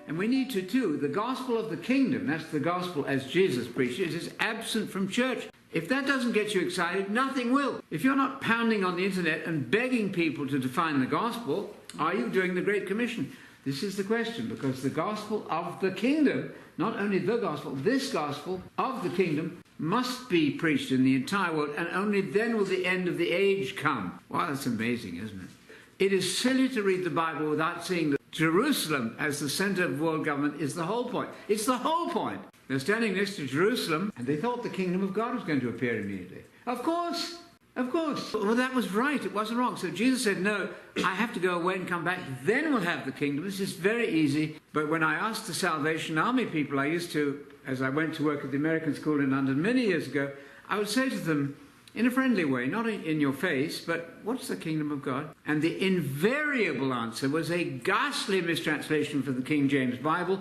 And we need to too. The gospel of the kingdom, that's the gospel as Jesus preached it, is absent from church. If that doesn't get you excited, nothing will. If you're not pounding on the internet and begging people to define the gospel, are you doing the Great Commission? This is the question, because the gospel of the kingdom, not only the gospel, this gospel of the kingdom must be preached in the entire world, and only then will the end of the age come. Wow, that's amazing, isn't it? It is silly to read the Bible without seeing that Jerusalem as the center of world government is the whole point. It's the whole point. They're standing next to Jerusalem, and they thought the kingdom of God was going to appear immediately. Of course. Of course. Well, that was right. It wasn't wrong. So Jesus said, no, I have to go away and come back. Then we'll have the kingdom. This is very easy. But when I asked the Salvation Army people I used to, as I went to work at the American School in London many years ago, I would say to them, in a friendly way, not in your face, but what's the kingdom of God? And the invariable answer was a ghastly mistranslation from the King James Bible,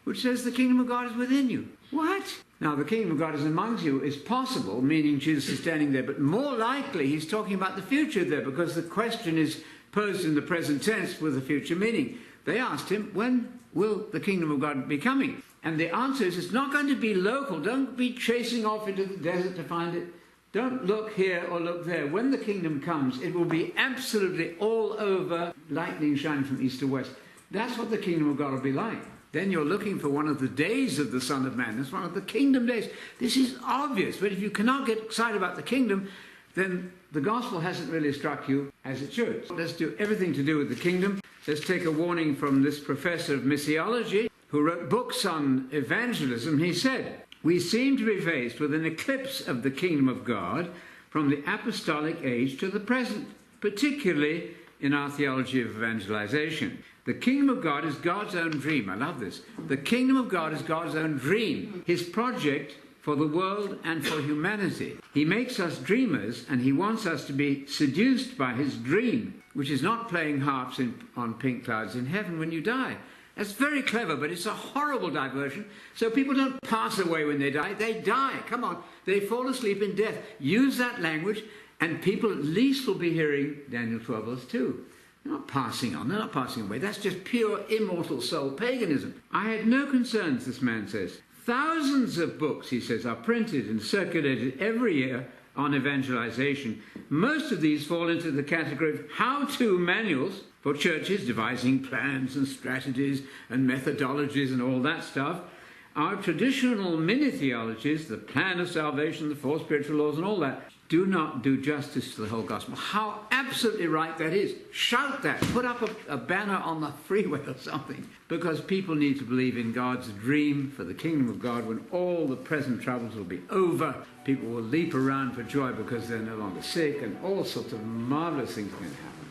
which says the kingdom of God is within you. What? Now, the kingdom of God is amongst you is possible, meaning Jesus is standing there, but more likely he's talking about the future there, because the question is posed in the present tense with a future meaning. They asked him, when will the kingdom of God be coming? And the answer is, it's not going to be local. Don't be chasing off into the desert to find it. Don't look here or look there. When the kingdom comes, it will be absolutely all over, lightning shining from east to west. That's what the kingdom of God will be like. Then you're looking for one of the days of the Son of Man. That's one of the kingdom days. This is obvious, but if you cannot get excited about the kingdom, then the gospel hasn't really struck you as it should. Let's do everything to do with the kingdom. Let's take a warning from this professor of missiology who wrote books on evangelism. He said, we seem to be faced with an eclipse of the kingdom of God from the apostolic age to the present, particularly in our theology of evangelization. The kingdom of God is God's own dream. I love this. The kingdom of God is God's own dream, his project for the world and for humanity. He makes us dreamers, and he wants us to be seduced by his dream, which is not playing harps on pink clouds in heaven when you die. That's very clever, but it's a horrible diversion. So people don't pass away when they die. They die. Come on. They fall asleep in death. Use that language, and people at least will be hearing Daniel 12 verse 2. They're not passing on. They're not passing away. That's just pure immortal soul paganism. I had no concerns, this man says. Thousands of books, he says, are printed and circulated every year on evangelization. Most of these fall into the category of how-to manuals for churches devising plans and strategies and methodologies and all that stuff. Our traditional mini-theologies, the plan of salvation, the four spiritual laws and all that, do not do justice to the whole gospel. How absolutely right that is. Shout that. Put up a banner on the freeway or something. Because people need to believe in God's dream for the kingdom of God when all the present troubles will be over. People will leap around for joy because they're no longer sick, and all sorts of marvelous things are going to happen.